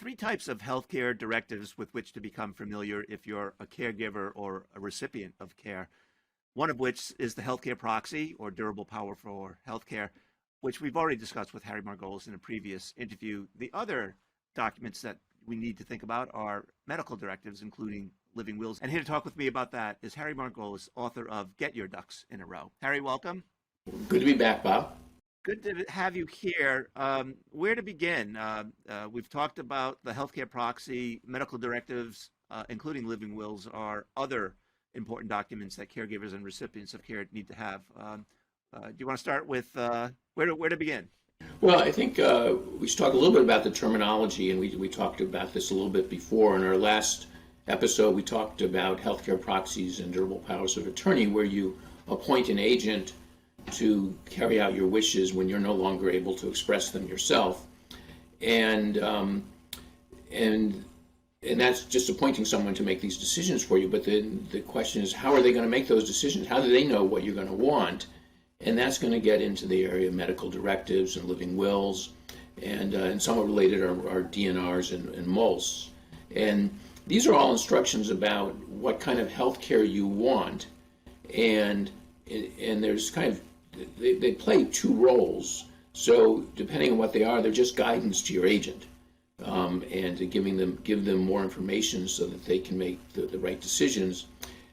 three types of healthcare directives with which to become familiar if you're a caregiver or a recipient of care. One of which is the healthcare proxy, or durable power for healthcare, which we've already discussed with Harry Margolis in a previous interview. The other documents that we need to think about are medical directives, including living wills. And here to talk with me about that is Harry Margolis, author of Get Your Ducks in a Row. Harry, welcome. Good to be back, Bob. Good to have you here. Where to begin? We've talked about the healthcare proxy, medical directives, including living wills, are other important documents that caregivers and recipients of care need to have. Do you want to start with where to begin? Well, I think we should talk a little bit about the terminology, and we talked about this a little bit before. In our last episode, we talked about healthcare proxies and durable powers of attorney, where you appoint an agent to carry out your wishes when you're no longer able to express them yourself, and that's just appointing someone to make these decisions for you. But then the question is, how are they going to make those decisions? How do they know what you're going to want? And that's going to get into the area of medical directives and living wills, and somewhat related are DNRs and MOLS. And these are all instructions about what kind of health care you want, and there's kind of, they play two roles. So depending on what they are, they're just guidance to your agent, and to give them more information so that they can make the right decisions.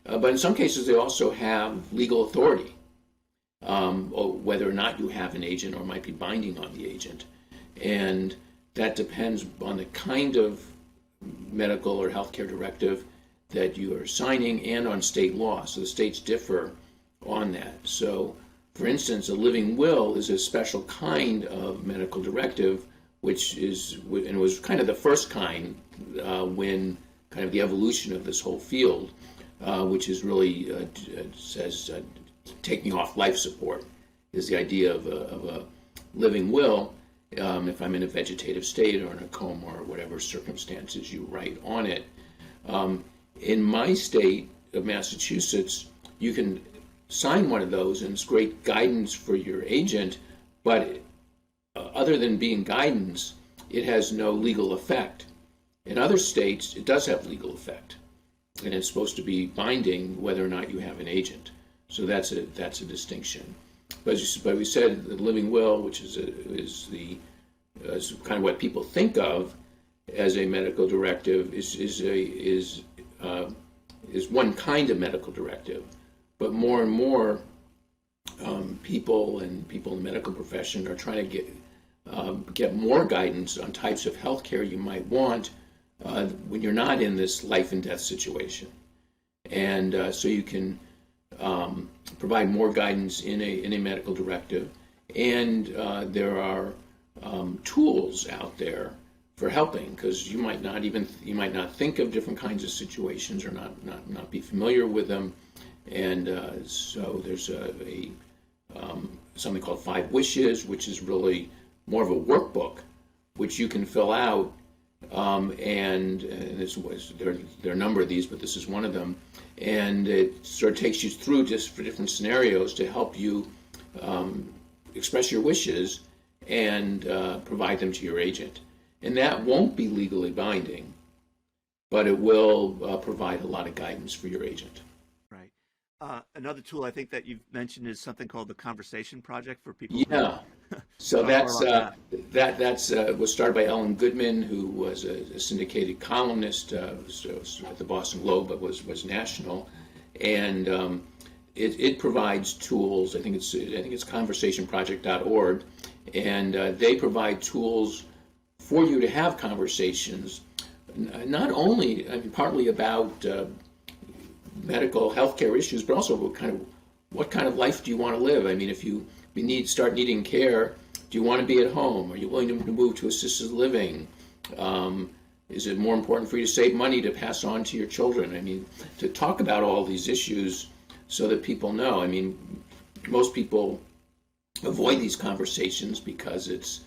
But in some cases, they also have legal authority, or whether or not you have an agent, or might be binding on the agent. And that depends on the kind of medical or healthcare directive that you are signing, and on state law. So the states differ on that. So, for instance, a living will is a special kind of medical directive, which is, and was kind of the first kind when kind of the evolution of this whole field, which is really says taking off life support, is the idea of a living will. If I'm in a vegetative state or in a coma or whatever circumstances you write on it. In my state of Massachusetts, you can sign one of those, and it's great guidance for your agent, but other than being guidance, it has no legal effect. In other states, it does have legal effect, and it's supposed to be binding whether or not you have an agent. So that's a distinction. But we said the living will, which is kind of what people think of as a medical directive, is one kind of medical directive. But more and more people in the medical profession are trying to get more guidance on types of health care you might want when you're not in this life and death situation. And so you can provide more guidance in a medical directive. And there are tools out there for helping, because you might not think of different kinds of situations, or not be familiar with them. And so there's something called 5 Wishes, which is really more of a workbook, which you can fill out. And there are a number of these, but this is one of them. And it sort of takes you through just for different scenarios to help you express your wishes and provide them to your agent. And that won't be legally binding, but it will provide a lot of guidance for your agent. Right. Another tool I think that you've mentioned is something called the Conversation Project for people. Yeah. So that's was started by Ellen Goodman, who was a syndicated columnist at the Boston Globe, but was national, and it provides tools. I think it's conversationproject.org, and they provide tools for you to have conversations, not only partly about medical healthcare issues, but also what kind of life do you want to live? I mean, if you start needing care, do you want to be at home? Are you willing to move to assisted living? Is it more important for you to save money to pass on to your children? I mean, to talk about all these issues so that people know. I mean, most people avoid these conversations because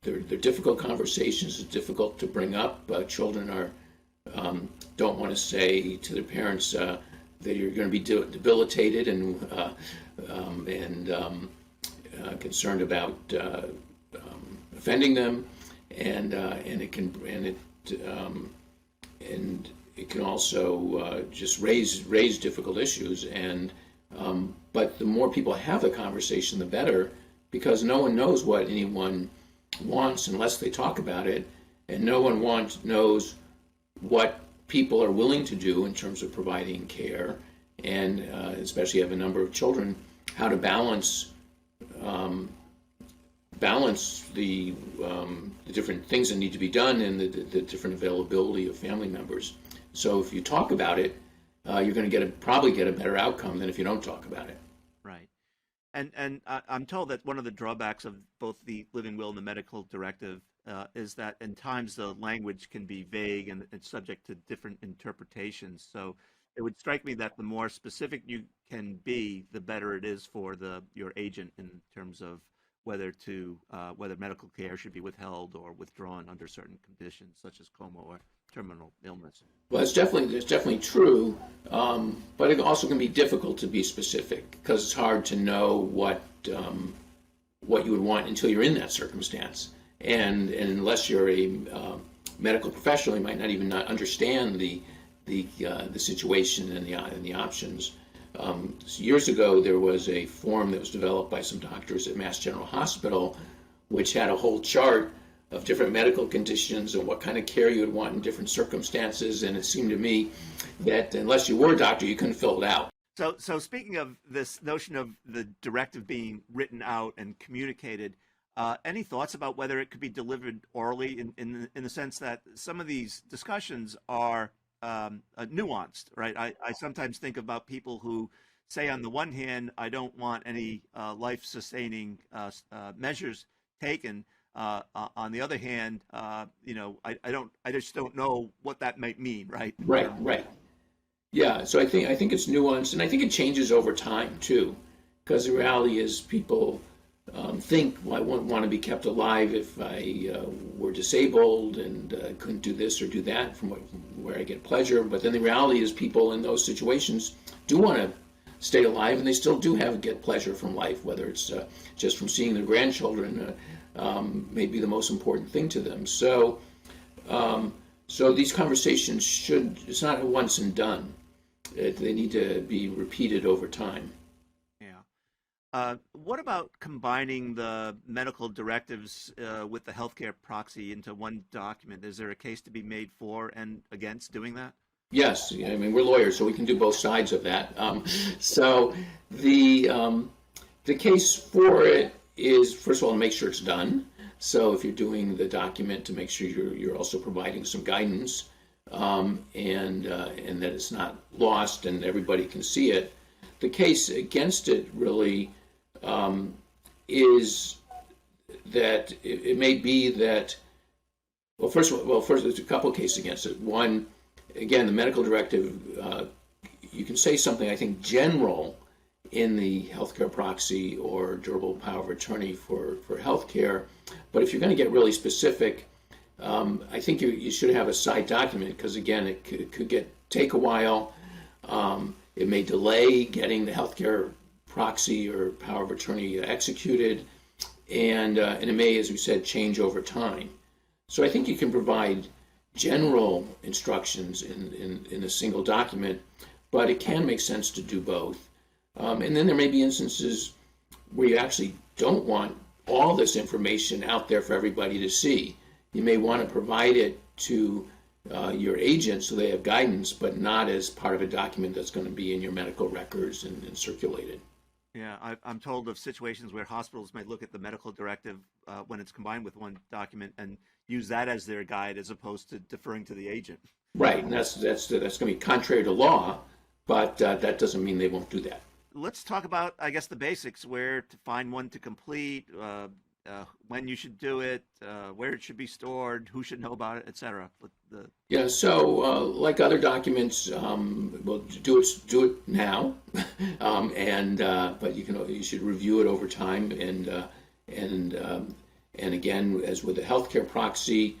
they're difficult conversations. It's difficult to bring up. Children don't want to say to their parents that you're going to be debilitated and concerned about offending them. and it can also just raise difficult issues. But the more people have the conversation, the better, because no one knows what anyone wants unless they talk about it, and no one knows what people are willing to do in terms of providing care, and especially have a number of children, how to balance the different things that need to be done and the different availability of family members. So if you talk about it, you're going to probably get a better outcome than if you don't talk about it. Right. And I'm told that one of the drawbacks of both the living will and the medical directive is that in times the language can be vague and it's subject to different interpretations. So it would strike me that the more specific you can be, the better it is for your agent in terms of whether medical care should be withheld or withdrawn under certain conditions, such as coma or terminal illness. Well, it's definitely true, but it also can be difficult to be specific because it's hard to know what you would want until you're in that circumstance, and unless you're a medical professional, you might not even understand the situation and the options. Years ago, there was a form that was developed by some doctors at Mass General Hospital, which had a whole chart of different medical conditions and what kind of care you would want in different circumstances. And it seemed to me that unless you were a doctor, you couldn't fill it out. So speaking of this notion of the directive being written out and communicated, any thoughts about whether it could be delivered orally in the sense that some of these discussions are nuanced, right? I sometimes think about people who say, on the one hand, I don't want any life-sustaining measures taken. On the other hand, I just don't know what that might mean, right? Right. Yeah. So I think it's nuanced, and I think it changes over time too, because the reality is people think, well, I wouldn't want to be kept alive if I were disabled and couldn't do this or do that from where I get pleasure. But then the reality is people in those situations do want to stay alive, and they still do get pleasure from life, whether it's just from seeing their grandchildren may be the most important thing to them. So these conversations it's not a once and done. They need to be repeated over time. What about combining the medical directives with the healthcare proxy into one document? Is there a case to be made for and against doing that? Yes, I mean, we're lawyers, so we can do both sides of that. So the case for it is, first of all, to make sure it's done. So if you're doing the document, to make sure you're also providing some guidance, and that it's not lost and everybody can see it. The case against it really is that it may be that, first there's a couple of cases against it. One, again, the medical directive, you can say something, I think, general in the healthcare proxy or durable power of attorney for healthcare, but if you're going to get really specific, I think you should have a side document, because again, it could take a while. It may delay getting the healthcare proxy or power of attorney executed, and it may, as we said, change over time. So I think you can provide general instructions in a single document, but it can make sense to do both. And then there may be instances where you actually don't want all this information out there for everybody to see. You may want to provide it to your agent so they have guidance, but not as part of a document that's going to be in your medical records and circulated. Yeah, I'm told of situations where hospitals might look at the medical directive when it's combined with one document and use that as their guide as opposed to deferring to the agent. Right, and that's going to be contrary to law, but that doesn't mean they won't do that. Let's talk about, I guess, the basics: where to find one to complete, when you should do it, where it should be stored, who should know about it, etc. Yeah, so like other documents, well, do it now, but you should review it over time, and again, as with the healthcare proxy,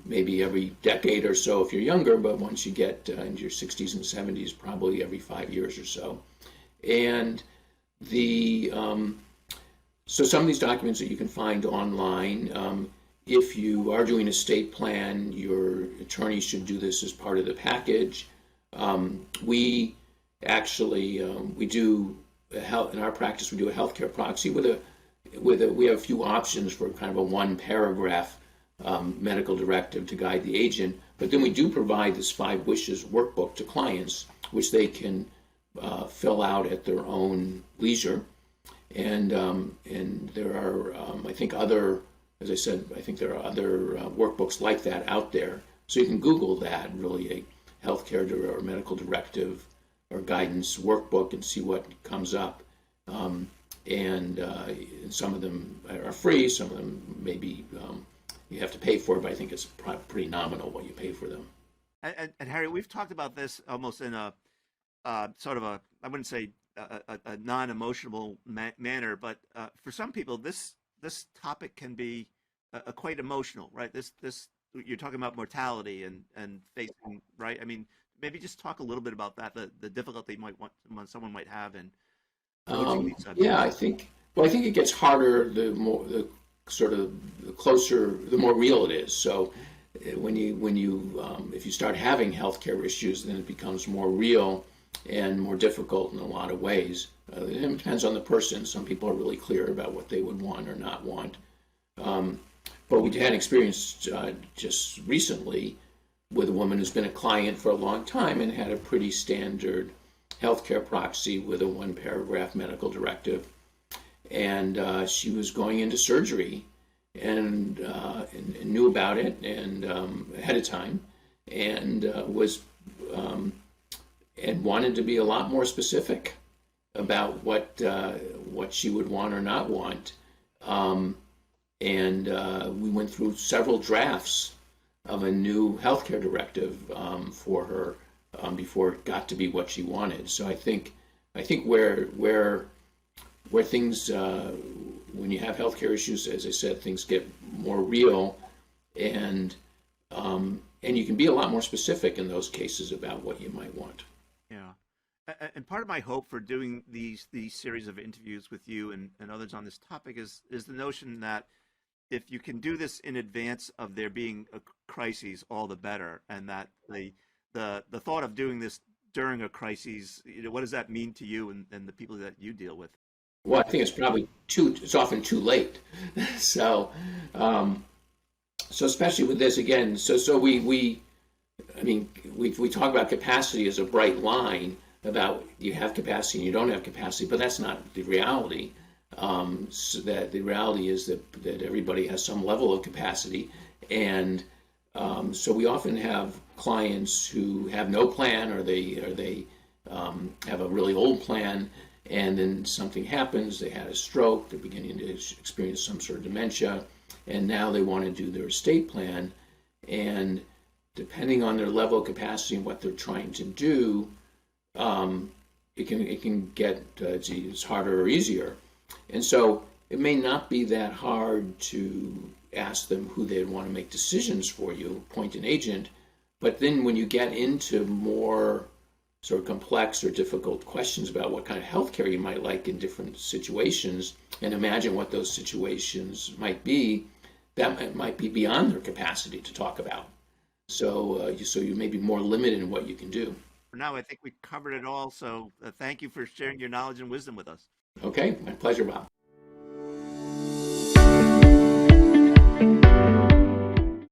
maybe every decade or so if you're younger, but once you get into your 60s and 70s, probably every 5 years or so. And so some of these documents that you can find online, if you are doing an estate plan, your attorney should do this as part of the package. We actually we do in our practice we do a healthcare proxy we have a few options for kind of a one paragraph medical directive to guide the agent, but then we do provide this 5 wishes workbook to clients, which they can fill out at their own leisure. And there are, I think as I said, I think there are other workbooks like that out there. So you can Google that, really, a healthcare or medical directive or guidance workbook, and see what comes up. And some of them are free, some of them maybe you have to pay for, but I think it's pretty nominal what you pay for them. And Harry, we've talked about this almost in a sort of a, I wouldn't say a non-emotional manner, but for some people, this topic can be quite emotional, right? This you're talking about mortality and facing, right? I mean, maybe just talk a little bit about that, the difficulty someone might have in approaching these subjects. Yeah, I think it gets harder the closer, the more real it is. So when you if you start having healthcare issues, then it becomes more real and more difficult in a lot of ways. It depends on the person. Some people are really clear about what they would want or not want. But we had experience just recently with a woman who's been a client for a long time and had a pretty standard healthcare proxy with a 1 paragraph medical directive. And she was going into surgery and knew about it and ahead of time, and was and wanted to be a lot more specific about what she would want or not want. And we went through several drafts of a new healthcare directive for her before it got to be what she wanted. So I think where things when you have healthcare issues, as I said, things get more real, and you can be a lot more specific in those cases about what you might want. Yeah. And part of my hope for doing these series of interviews with you and others on this topic is the notion that if you can do this in advance of there being a crisis, all the better, and that the thought of doing this during a crisis, what does that mean to you and the people that you deal with? Well, I think it's often too late. So especially with this again, we talk about capacity as a bright line about you have capacity and you don't have capacity, but that's not the reality. So that the reality is that everybody has some level of capacity, and so we often have clients who have no plan, or they have a really old plan, and then something happens. They had a stroke. They're beginning to experience some sort of dementia, and now they want to do their estate plan. And depending on their level of capacity and what they're trying to do, it can get it's harder or easier. And so it may not be that hard to ask them who they'd want to make decisions for you, appoint an agent. But then when you get into more sort of complex or difficult questions about what kind of healthcare you might like in different situations, and imagine what those situations might be, that might be beyond their capacity to talk about. So you may be more limited in what you can do. For now, I think we covered it all. So thank you for sharing your knowledge and wisdom with us. Okay, my pleasure, Bob.